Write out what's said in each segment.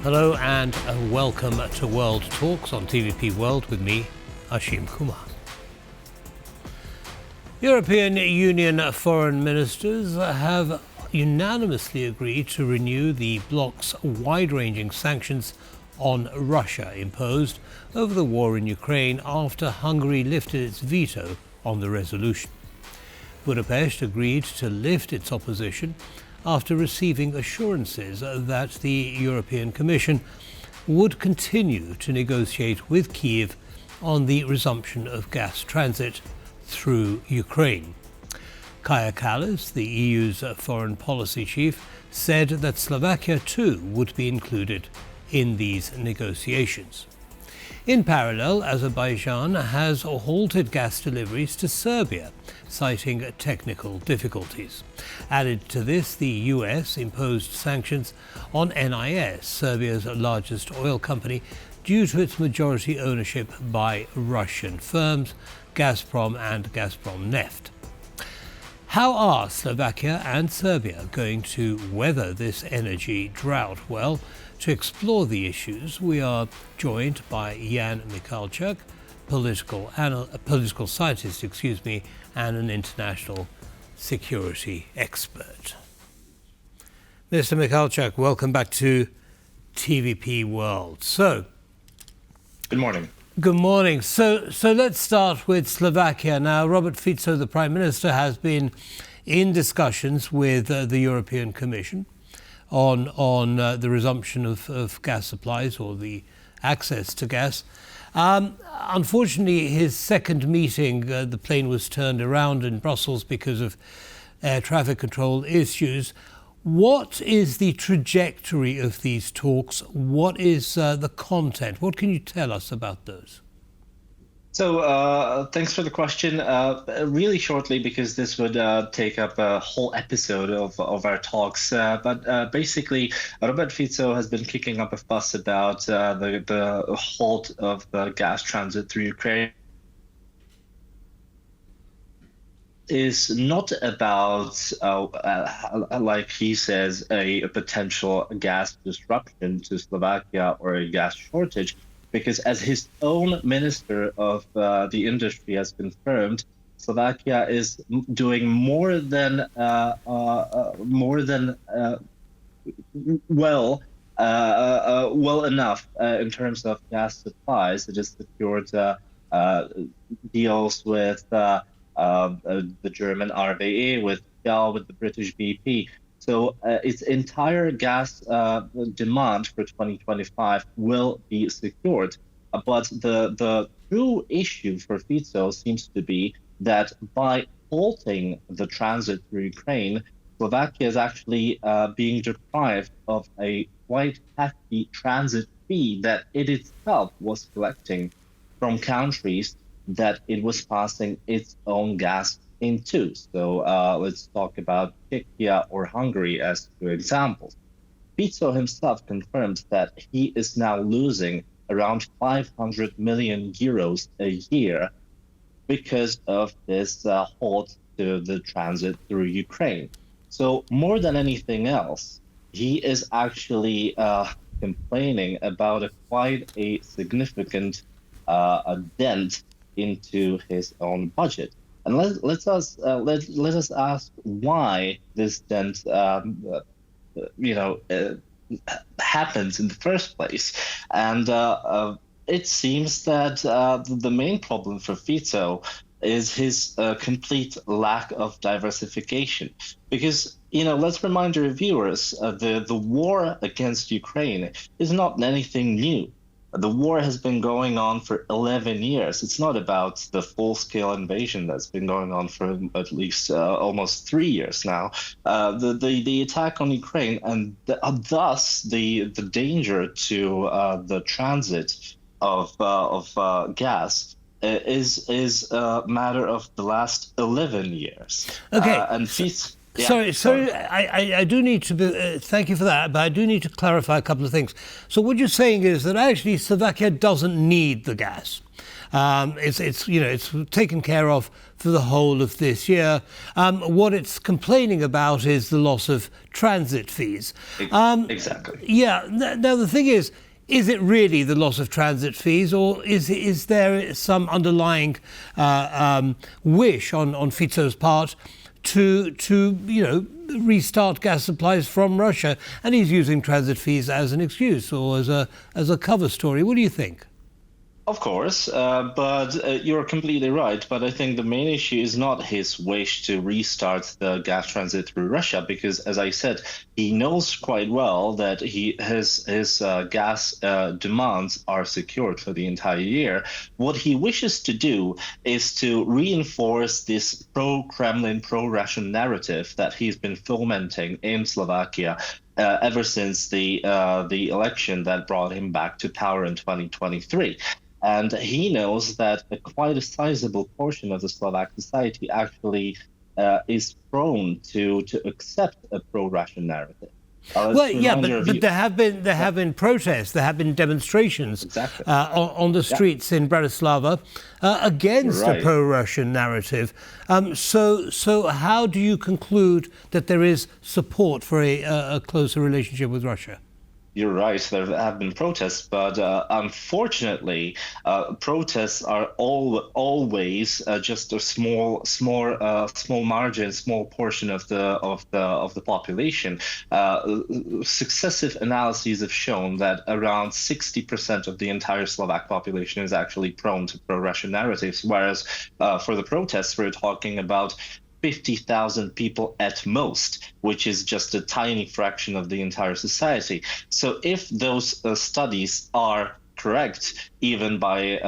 Hello and welcome to World Talks on TVP World with me, Ashim Kumar. European Union foreign ministers have unanimously agreed to renew the bloc's wide-ranging sanctions on Russia imposed over the war in Ukraine after Hungary lifted its veto on the resolution. Budapest agreed to lift its opposition after receiving assurances that the European Commission would continue to negotiate with Kyiv on the resumption of gas transit through Ukraine. Kaja Kallas, the EU's foreign policy chief, said that Slovakia too would be included in these negotiations. In parallel, Azerbaijan has halted gas deliveries to Serbia, citing technical difficulties. Added to this, the US imposed sanctions on NIS, Serbia's largest oil company, due to its majority ownership by Russian firms, Gazprom and Gazprom Neft. How are Slovakia and Serbia going to weather this energy drought? Well, to explore the issues, we are joined by Ján Michalčák, political scientist, and an international security expert. Mr. Michalčák, welcome back to TVP World. Good morning. Good morning. So let's start with Slovakia. Now, Robert Fico, the Prime Minister, has been in discussions with the European Commission on the resumption of gas supplies or the access to gas. Unfortunately, his second meeting, the plane was turned around in Brussels because of air traffic control issues. What is the trajectory of these talks? What is the content? What can you tell us about those? So thanks for the question. Really shortly, because this would take up a whole episode of our talks. But basically, Robert Fico has been kicking up a fuss about the halt of the gas transit through Ukraine. Is not about, like he says, a potential gas disruption to Slovakia or a gas shortage. Because as his own Minister of the Industry has confirmed, Slovakia is doing more than well enough in terms of gas supplies. It has secured deals with the German RWE, with Shell, with the British BP. So its entire gas demand for 2025 will be secured. But the true issue for Fico seems to be that by halting the transit through Ukraine, Slovakia is actually being deprived of a quite hefty transit fee that it itself was collecting from countries that it was passing its own gas into. So let's talk about Czechia or Hungary as two examples. Fico himself confirmed that he is now losing around 500 million euros a year because of this halt to the transit through Ukraine. So more than anything else, he is actually complaining about quite a significant dent into his own budget. And let us ask why this dent, happens in the first place. And it seems that the main problem for Fico is his complete lack of diversification. Because let's remind our viewers, the war against Ukraine is not anything new. The war has been going on for 11 years. It's not about the full-scale invasion that's been going on for at least almost 3 years now. The attack on Ukraine and thus the danger to the transit of gas is a matter of the last 11 years. Okay. Sorry. I do need to thank you for that, but I do need to clarify a couple of things. So what you're saying is that actually Slovakia doesn't need the gas. It's taken care of for the whole of this year. What it's complaining about is the loss of transit fees. Exactly. Yeah. Now the thing is it really the loss of transit fees, or is there some underlying wish on Fico's part to restart gas supplies from Russia, and he's using transit fees as an excuse or as a cover story? What do you think? Of course, but you're completely right. But I think the main issue is not his wish to restart the gas transit through Russia, because, as I said, he knows quite well that his gas demands are secured for the entire year. What he wishes to do is to reinforce this pro-Kremlin, pro-Russian narrative that he's been fomenting in Slovakia ever since the election that brought him back to power in 2023. And he knows that quite a sizable portion of the Slovak society actually is prone to accept a pro-Russian narrative. But there have been protests, there have been demonstrations on the streets in Bratislava against a pro-Russian narrative. So how do you conclude that there is support for a closer relationship with Russia? You're right. There have been protests, but unfortunately, protests are always just a small margin, small portion of the population. Successive analyses have shown that around 60% of the entire Slovak population is actually prone to pro-Russian narratives, whereas for the protests, we're talking about 50,000 people at most, which is just a tiny fraction of the entire society. So if those studies are correct, even by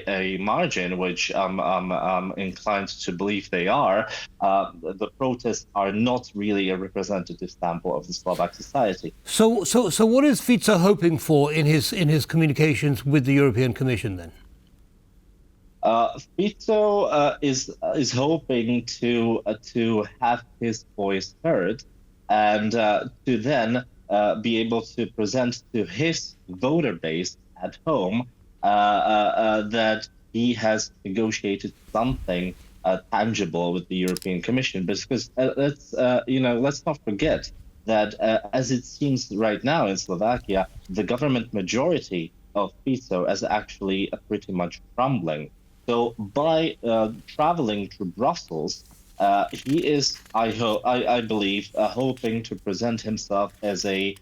a margin, which I'm inclined to believe they are, the protests are not really a representative sample of the Slovak society. So what is Fico hoping for in his communications with the European Commission then? Fico is hoping to have his voice heard, and to then be able to present to his voter base at home that he has negotiated something tangible with the European Commission. Because let's not forget that as it seems right now in Slovakia, the government majority of Fico is actually pretty much crumbling. So by traveling to Brussels, he is, I believe, hoping to present himself as an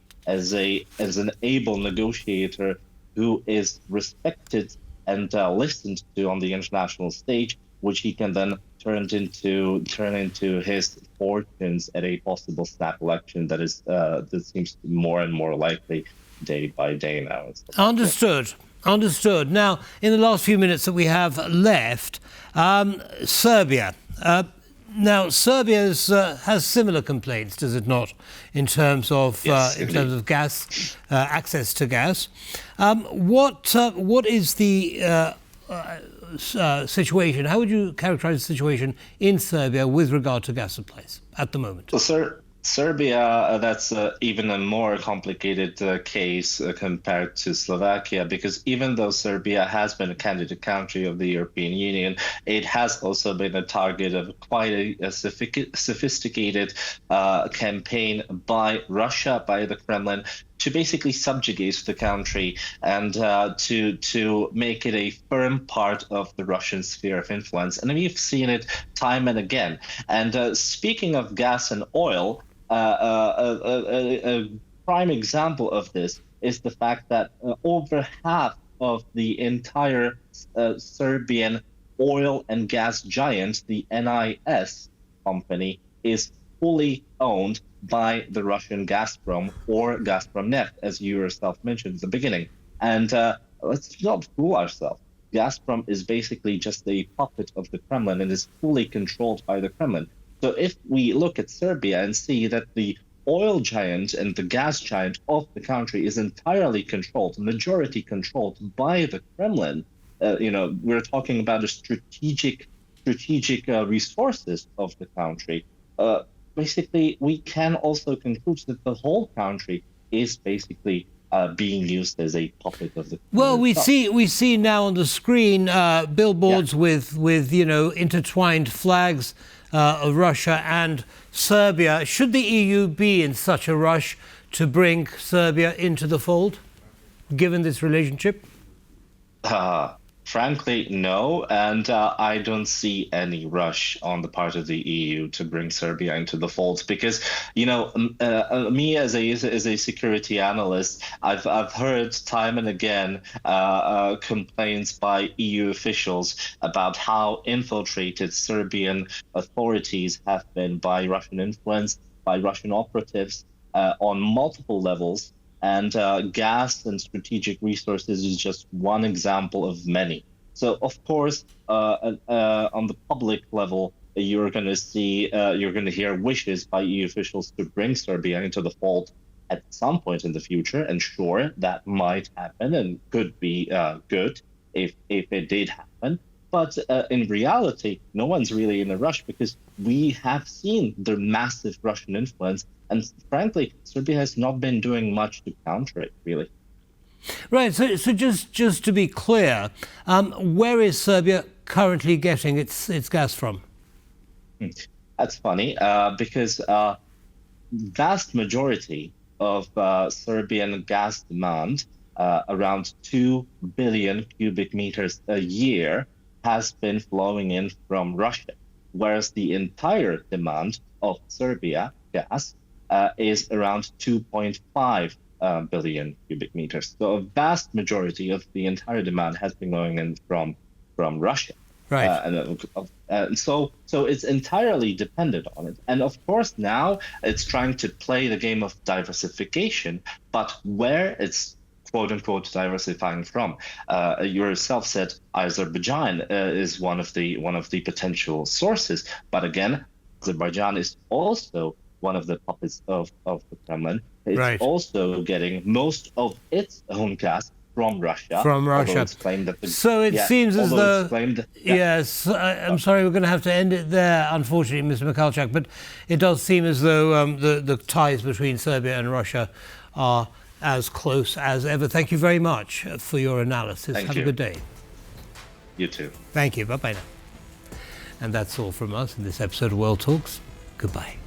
able negotiator who is respected and listened to on the international stage, which he can then turn into his fortunes at a possible snap election that seems more and more likely day by day now. Understood. Now, in the last few minutes that we have left, Serbia. Now, Serbia has similar complaints, does it not, in terms of gas, access to gas? What is the situation? How would you characterize the situation in Serbia with regard to gas supplies at the moment? So, Serbia, that's even a more complicated case compared to Slovakia, because even though Serbia has been a candidate country of the European Union, it has also been a target of quite a sophisticated campaign by Russia, by the Kremlin, to basically subjugate the country and to make it a firm part of the Russian sphere of influence. And we've seen it time and again. And speaking of gas and oil, a prime example of this is the fact that over half of the entire Serbian oil and gas giant, the NIS company, is fully owned by the Russian Gazprom or Gazprom Neft, as you yourself mentioned at the beginning. And let's not fool ourselves. Gazprom is basically just a puppet of the Kremlin and is fully controlled by the Kremlin. So if we look at Serbia and see that the oil giant and the gas giant of the country is entirely controlled, majority controlled by the Kremlin, we're talking about the strategic resources of the country. basically we can also conclude that the whole country is basically being used as a puppet of the. Well, we see now on the screen billboards with intertwined flags of Russia and Serbia. Should the EU be in such a rush to bring Serbia into the fold, given this relationship? Frankly, no, and I don't see any rush on the part of the EU to bring Serbia into the fold because, me as a security analyst, I've heard time and again complaints by EU officials about how infiltrated Serbian authorities have been by Russian influence, by Russian operatives on multiple levels. And gas and strategic resources is just one example of many. So, of course, on the public level, you're going to hear wishes by EU officials to bring Serbia into the fold at some point in the future. And sure, that might happen and could be good if it did happen. But in reality, no one's really in a rush because we have seen the massive Russian influence. And frankly, Serbia has not been doing much to counter it, really. Right. So just to be clear, where is Serbia currently getting its gas from? That's funny because vast majority of Serbian gas demand, around 2 billion cubic meters a year, has been flowing in from Russia, whereas the entire demand of Serbia gas is around 2.5 billion cubic meters. So a vast majority of the entire demand has been going in from Russia. Right. And so it's entirely dependent on it. And of course, now it's trying to play the game of diversification, but where it's quote unquote diversifying from. Yourself said Azerbaijan is one of the potential sources, but again, Azerbaijan is also one of the puppets of the Kremlin. It's also getting most of its own gas from Russia. It's claimed that so it seems as though yes, I'm sorry, we're going to have to end it there, unfortunately, Mr. Michalčák, but it does seem as though the ties between Serbia and Russia are as close as ever. Thank you very much for your analysis. Have a good day. You too. Thank you. Bye-bye now. And that's all from us in this episode of World Talks. Goodbye.